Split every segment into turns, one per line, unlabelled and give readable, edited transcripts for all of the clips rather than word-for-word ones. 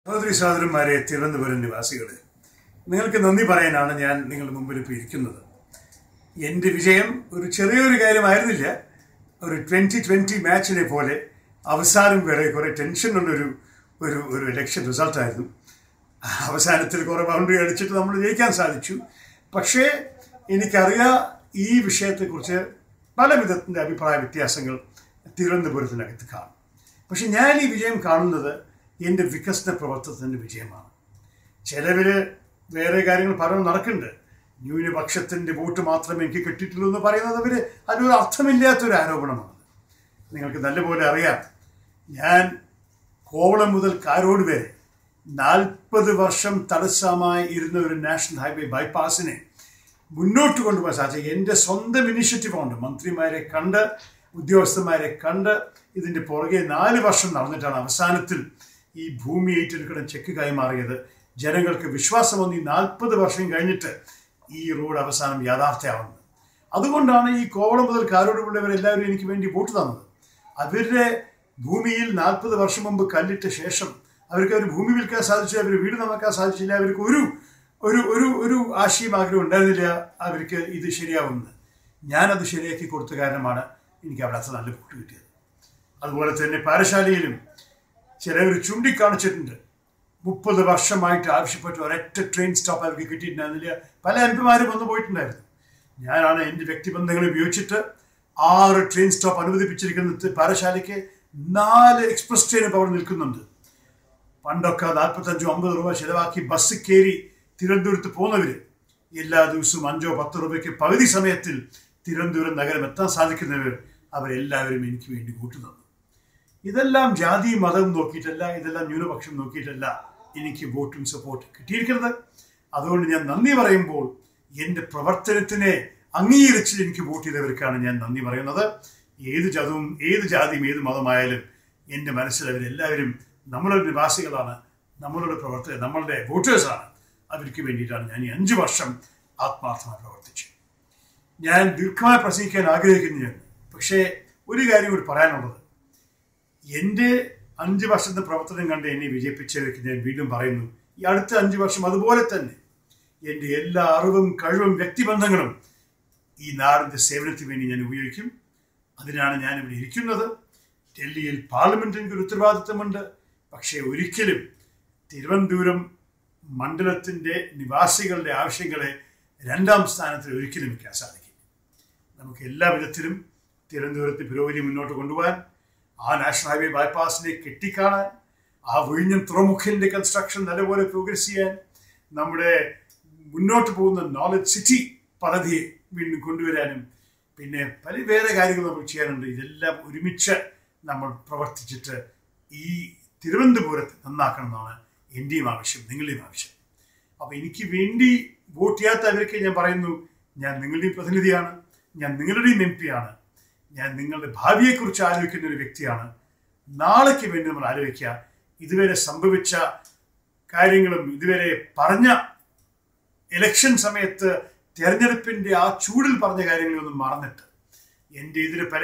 സഹോദരി സഹോദരന്മാരെ, തിരുവനന്തപുരം നിവാസികളെ, നിങ്ങൾക്ക് നന്ദി പറയാനാണ് ഞാൻ നിങ്ങളുടെ മുമ്പിൽ ഇപ്പോൾ ഇരിക്കുന്നത്. എൻ്റെ വിജയം ഒരു ചെറിയൊരു കാര്യമായിരുന്നില്ല. ഒരു 2020 മാച്ചിനെ പോലെ അവസാനം വരെ കുറേ ടെൻഷനുള്ളൊരു ഒരു ഒരു ഇലക്ഷൻ റിസൾട്ടായിരുന്നു. അവസാനത്തിൽ കുറേ ബൗണ്ടറി അടിച്ചിട്ട് നമ്മൾ ജയിക്കാൻ സാധിച്ചു. പക്ഷേ എനിക്കറിയാം ഈ വിഷയത്തെക്കുറിച്ച് പല വിധത്തിൻ്റെ അഭിപ്രായ വ്യത്യാസങ്ങൾ തിരുവനന്തപുരത്തിനകത്ത് കാണും. പക്ഷെ ഞാൻ ഈ വിജയം കാണുന്നത് എൻ്റെ വികസന പ്രവർത്തനത്തിൻ്റെ വിജയമാണ്. ചിലവർ വേറെ കാര്യങ്ങൾ പറഞ്ഞു നടക്കുന്നുണ്ട്. ന്യൂനപക്ഷത്തിൻ്റെ വോട്ട് മാത്രമേ എനിക്ക് കിട്ടിയിട്ടുള്ളൂ എന്ന് പറയുന്നത് അതൊരു അർത്ഥമില്ലാത്തൊരു ആരോപണമാണ്. നിങ്ങൾക്ക് നല്ലപോലെ അറിയാം, ഞാൻ കോവളം മുതൽ കാരോട് വരെ 40 വർഷം തടസ്സമായി ഇരുന്ന ഒരു നാഷണൽ ഹൈവേ ബൈപ്പാസിനെ മുന്നോട്ട് കൊണ്ടുപോകാൻ സാധിച്ചു. എൻ്റെ സ്വന്തം ഇനിഷ്യേറ്റീവ് ഉണ്ട്. മന്ത്രിമാരെ കണ്ട്, ഉദ്യോഗസ്ഥന്മാരെ കണ്ട് ഇതിൻ്റെ പുറകെ 4 വർഷം നടന്നിട്ടാണ് അവസാനത്തിൽ ഈ ഭൂമി ഏറ്റെടുക്കുന്ന ചെക്ക് കൈമാറിയത്. ജനങ്ങൾക്ക് വിശ്വാസം വന്ന് 40 വർഷം കഴിഞ്ഞിട്ട് ഈ റോഡ് അവസാനം യാഥാർത്ഥ്യമാവുന്നത്. അതുകൊണ്ടാണ് ഈ കോവളം മുതൽ കാരോടുള്ളവരെല്ലാവരും എനിക്ക് വേണ്ടി വോട്ട് തന്നത്. അവരുടെ ഭൂമിയിൽ 40 വർഷം മുമ്പ് കല്ലിട്ട ശേഷം അവർക്ക് അവർ ഭൂമി വിൽക്കാൻ സാധിച്ചില്ല, അവർ വീട് നന്നാക്കാൻ സാധിച്ചില്ല, അവർക്ക് ഒരു ഒരു ഒരു ഒരു ആശയം ആഗ്രഹം ഉണ്ടായിരുന്നില്ല അവർക്ക് ഇത് ശരിയാവുന്നത്. ഞാനത് ശരിയാക്കി കൊടുത്ത കാരണമാണ് എനിക്ക് അവിടെ അത്ര നല്ല വോട്ട് കിട്ടിയത്. അതുപോലെ തന്നെ പാറശാലയിലും ചിലവർ ചൂണ്ടിക്കാണിച്ചിട്ടുണ്ട്. 30 വർഷമായിട്ട് ആവശ്യപ്പെട്ട ഒരൊറ്റ ട്രെയിൻ സ്റ്റോപ്പ് അവർക്ക് കിട്ടിയിട്ടുണ്ടായിരുന്നില്ല. പല എംപിമാരും വന്നു പോയിട്ടുണ്ടായിരുന്നു. ഞാനാണ് എൻ്റെ വ്യക്തിബന്ധങ്ങൾ ഉപയോഗിച്ചിട്ട് 6 ട്രെയിൻ സ്റ്റോപ്പ് അനുവദിപ്പിച്ചിരിക്കുന്നത്. പാറശാലയ്ക്ക് 4 എക്സ്പ്രസ് ട്രെയിൻ ഇപ്പോൾ അവിടെ നിൽക്കുന്നുണ്ട്. പണ്ടൊക്കെ 45-50 രൂപ ചിലവാക്കി ബസ് കയറി തിരുവനന്തപുരത്ത് പോകുന്നവർ എല്ലാ ദിവസവും 5-10 രൂപയ്ക്ക് പകുതി സമയത്തിൽ തിരുവനന്തപുരം നഗരം എത്താൻ സാധിക്കുന്നവർ അവരെല്ലാവരും എനിക്ക് വേണ്ടി വോട്ട് തന്നു. ഇതെല്ലാം ജാതി മതം നോക്കിയിട്ടല്ല, ഇതെല്ലാം ന്യൂനപക്ഷം നോക്കിയിട്ടല്ല എനിക്ക് വോട്ടും സപ്പോർട്ടും കിട്ടിയിരിക്കുന്നത്. അതുകൊണ്ട് ഞാൻ നന്ദി പറയുമ്പോൾ എൻ്റെ പ്രവർത്തനത്തിനെ അംഗീകരിച്ച് എനിക്ക് വോട്ട് ചെയ്തവർക്കാണ് ഞാൻ നന്ദി പറയുന്നത്. ഏത് ജാതിയും ഏത് മതമായാലും എൻ്റെ മനസ്സിൽ അവരെല്ലാവരും നമ്മളുടെ നിവാസികളാണ്, നമ്മളുടെ പ്രവർത്തകർ, നമ്മളുടെ വോട്ടേഴ്സാണ്. അവർക്ക് വേണ്ടിയിട്ടാണ് ഞാൻ ഈ 5 വർഷം ആത്മാർത്ഥമായി പ്രവർത്തിച്ചത്. ഞാൻ ദീർഘമായി പ്രസംഗിക്കാൻ ആഗ്രഹിക്കുന്നില്ല. പക്ഷേ ഒരു കാര്യം കൂടി പറയാനുള്ളത്, എൻ്റെ 5 വർഷത്തെ പ്രവർത്തനം കണ്ട് എന്നെ വിജയിപ്പിച്ചവർക്ക് ഞാൻ വീണ്ടും പറയുന്നു, ഈ അടുത്ത 5 വർഷം അതുപോലെ തന്നെ എൻ്റെ എല്ലാ അറിവും കഴിവും വ്യക്തിബന്ധങ്ങളും ഈ നാടിൻ്റെ സേവനത്തിന് വേണ്ടി ഞാൻ ഉപയോഗിക്കും. അതിനാണ് ഞാനിവിടെ ഇരിക്കുന്നത്. ഡൽഹിയിൽ പാർലമെൻറ്റിന് എനിക്കൊരു ഉത്തരവാദിത്വമുണ്ട്. പക്ഷേ ഒരിക്കലും തിരുവനന്തപുരം മണ്ഡലത്തിൻ്റെ നിവാസികളുടെ ആവശ്യങ്ങളെ 2ാം സ്ഥാനത്തിൽ ഒരിക്കലും വയ്ക്കാൻ സാധിക്കും. നമുക്ക് എല്ലാ വിധത്തിലും തിരുവനന്തപുരത്ത് പുരോഗതി മുന്നോട്ട് കൊണ്ടുപോകാൻ, ആ നാഷണൽ ഹൈവേ ബൈപ്പാസിനെ കെട്ടിക്കാണാൻ, ആ വിഴിഞ്ഞം തുറമുഖത്തിൻ്റെ കൺസ്ട്രക്ഷൻ നല്ലപോലെ പ്രോഗ്രസ് ചെയ്യാൻ, നമ്മുടെ മുന്നോട്ട് പോകുന്ന നോളജ് സിറ്റി പദ്ധതിയെ വീണ്ടും കൊണ്ടുവരാനും, പിന്നെ പല വേറെ കാര്യങ്ങൾ നമുക്ക് ചെയ്യാനുണ്ട്. ഇതെല്ലാം ഒരുമിച്ച് നമ്മൾ പ്രവർത്തിച്ചിട്ട് ഈ തിരുവനന്തപുരത്ത് നന്നാക്കണമെന്നാണ് എൻ്റെയും ആവശ്യം, നിങ്ങളുടെയും ആവശ്യം. അപ്പോൾ എനിക്ക് വേണ്ടി വോട്ട് ചെയ്യാത്തവർക്ക് ഞാൻ പറയുന്നു, ഞാൻ നിങ്ങളുടെയും പ്രതിനിധിയാണ്, ഞാൻ നിങ്ങളുടെയും MP ആണ്, ഞാൻ നിങ്ങളുടെ ഭാവിയെക്കുറിച്ച് ആലോചിക്കുന്ന ഒരു വ്യക്തിയാണ്. നാളേക്ക് വേണ്ടി നമ്മൾ ആലോചിക്കുക. ഇതുവരെ സംഭവിച്ച കാര്യങ്ങളും ഇതുവരെ പറഞ്ഞ ഇലക്ഷൻ സമയത്ത് തെരഞ്ഞെടുപ്പിൻ്റെ ആ ചൂടിൽ പറഞ്ഞ കാര്യങ്ങളൊന്നും മറന്നിട്ട്, എൻ്റെ ഇതിൽ പല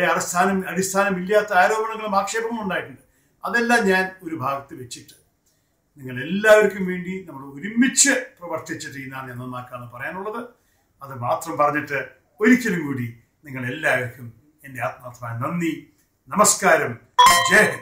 അടിസ്ഥാനമില്ലാത്ത ആരോപണങ്ങളും ആക്ഷേപങ്ങളും ഉണ്ടായിട്ടുണ്ട്. അതെല്ലാം ഞാൻ ഒരു ഭാഗത്ത് വെച്ചിട്ട് നിങ്ങൾ എല്ലാവർക്കും വേണ്ടി നമ്മൾ ഒരുമിച്ച് പ്രവർത്തിച്ചിട്ട് ഈ നാളെ നന്നാക്കാമെന്ന് പറയാനുള്ളത്. അത് മാത്രം പറഞ്ഞിട്ട് ഒരിക്കലും കൂടി നിങ്ങൾ എല്ലാവർക്കും എൻ്റെ ആത്മാർത്ഥമായ നന്ദി, നമസ്കാരം, ജയ് ഹിന്ദ്.